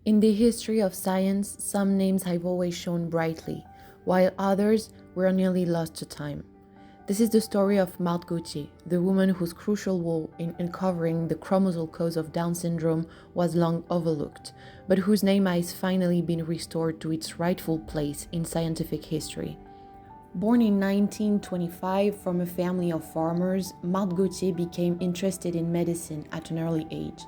In the history of science, some names have always shone brightly, while others were nearly lost to time. This is the story of Marthe Gautier, the woman whose crucial role in uncovering the chromosomal cause of Down syndrome was long overlooked, but whose name has finally been restored to its rightful place in scientific history. Born in 1925 from a family of farmers, Marthe Gautier became interested in medicine at an early age.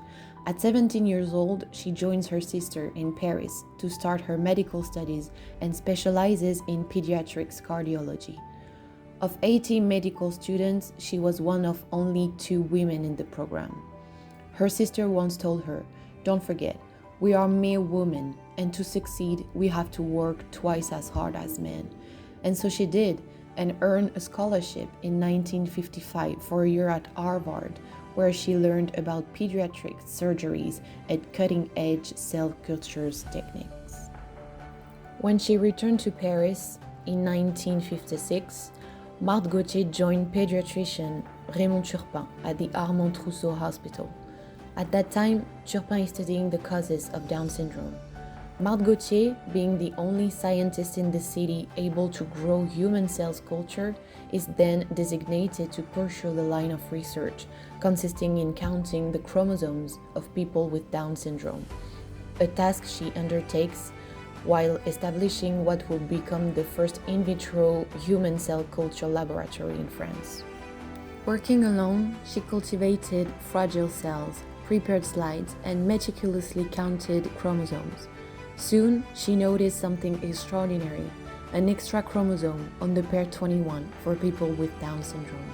At 17 years old, she joins her sister in Paris to start her medical studies and specializes in pediatrics cardiology. Of 80 medical students, she was one of only 2 women in the program. Her sister once told her, "Don't forget, we are mere women, and to succeed, we have to work twice as hard as men." And so she did, and earned a scholarship in 1955 for a year at Harvard, where she learned about pediatric surgeries and cutting-edge cell culture techniques. When she returned to Paris in 1956, Marthe Gautier joined pediatrician Raymond Turpin at the Armand Trousseau Hospital. At that time, Turpin is studying the causes of Down syndrome. Marthe Gautier, being the only scientist in the city able to grow human cells culture, is then designated to pursue the line of research, consisting in counting the chromosomes of people with Down syndrome, a task she undertakes while establishing what will become the first in vitro human cell culture laboratory in France. Working alone, she cultivated fragile cells, prepared slides, and meticulously counted chromosomes. Soon, she noticed something extraordinary, an extra chromosome on the pair 21 for people with Down syndrome.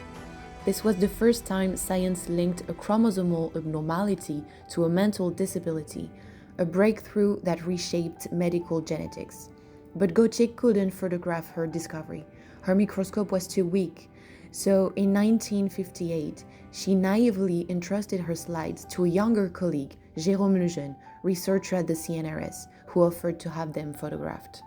This was the first time science linked a chromosomal abnormality to a mental disability, a breakthrough that reshaped medical genetics. But Gautier couldn't photograph her discovery. Her microscope was too weak. So in 1958, she naively entrusted her slides to a younger colleague, Jérôme Lejeune, researcher at the CNRS, who offered to have them photographed.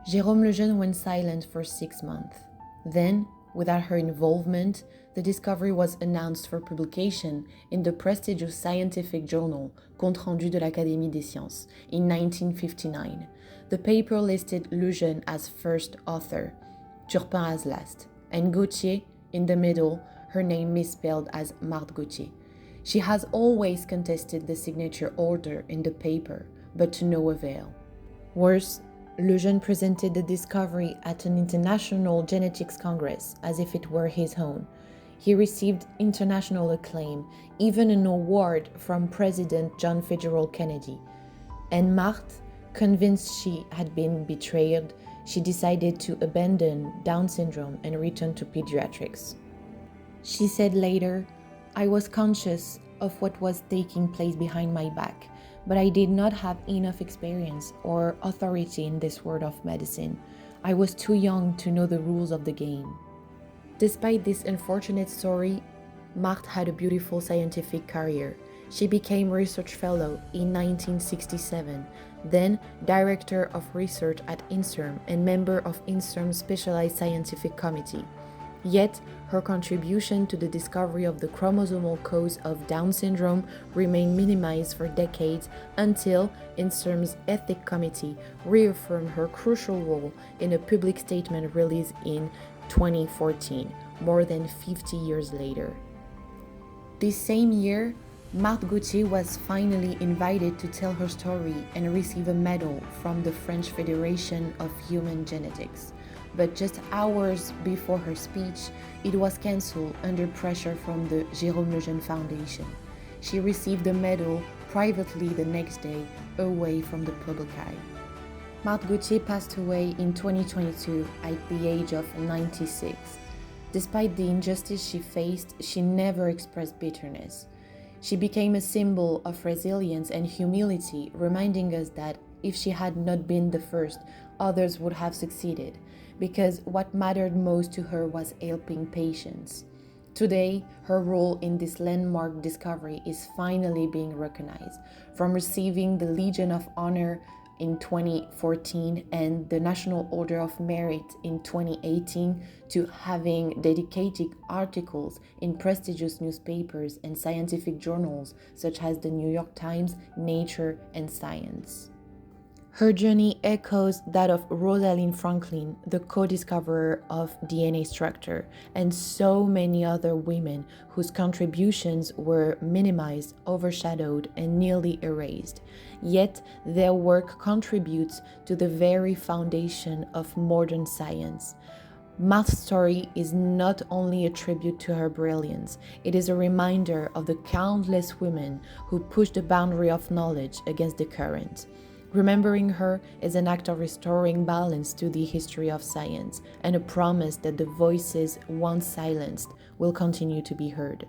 Jérôme Lejeune went silent for 6 months. Then, without her involvement, the discovery was announced for publication in the prestigious scientific journal Compte rendu de l'Académie des Sciences in 1959. The paper listed Lejeune as first author, Turpin as last, and Gautier in the middle, her name misspelled as Marthe Gautier. She has always contested the signature order in the paper, but to no avail. Worse, Lejeune presented the discovery at an international genetics congress as if it were his own. He received international acclaim, even an award from President John Fitzgerald Kennedy. And Marthe, convinced she had been betrayed, she decided to abandon Down syndrome and return to pediatrics. She said later, "I was conscious of what was taking place behind my back, but I did not have enough experience or authority in this world of medicine. I was too young to know the rules of the game." Despite this unfortunate story, Marthe had a beautiful scientific career. She became research fellow in 1967, then director of research at INSERM and member of INSERM's specialized scientific committee. Yet, her contribution to the discovery of the chromosomal cause of Down syndrome remained minimized for decades until INSERM's ethics committee reaffirmed her crucial role in a public statement released in 2014, more than 50 years later. This same year, Marthe Gautier was finally invited to tell her story and receive a medal from the French Federation of Human Genetics. But just hours before her speech, it was cancelled under pressure from the Jérôme Lejeune Foundation. She received the medal privately the next day, away from the public eye. Marthe Gautier passed away in 2022 at the age of 96. Despite the injustice she faced, she never expressed bitterness. She became a symbol of resilience and humility, reminding us that if she had not been the first, others would have succeeded, because what mattered most to her was helping patients. Today, her role in this landmark discovery is finally being recognized, from receiving the Legion of Honor in 2014 and the National Order of Merit in 2018 to having dedicated articles in prestigious newspapers and scientific journals such as the New York Times, Nature, and Science. Her journey echoes that of Rosalind Franklin, the co-discoverer of DNA structure, and so many other women whose contributions were minimized, overshadowed, and nearly erased. Yet their work contributes to the very foundation of modern science. Marthe's story is not only a tribute to her brilliance, it is a reminder of the countless women who pushed the boundary of knowledge against the current. Remembering her is an act of restoring balance to the history of science and a promise that the voices once silenced will continue to be heard.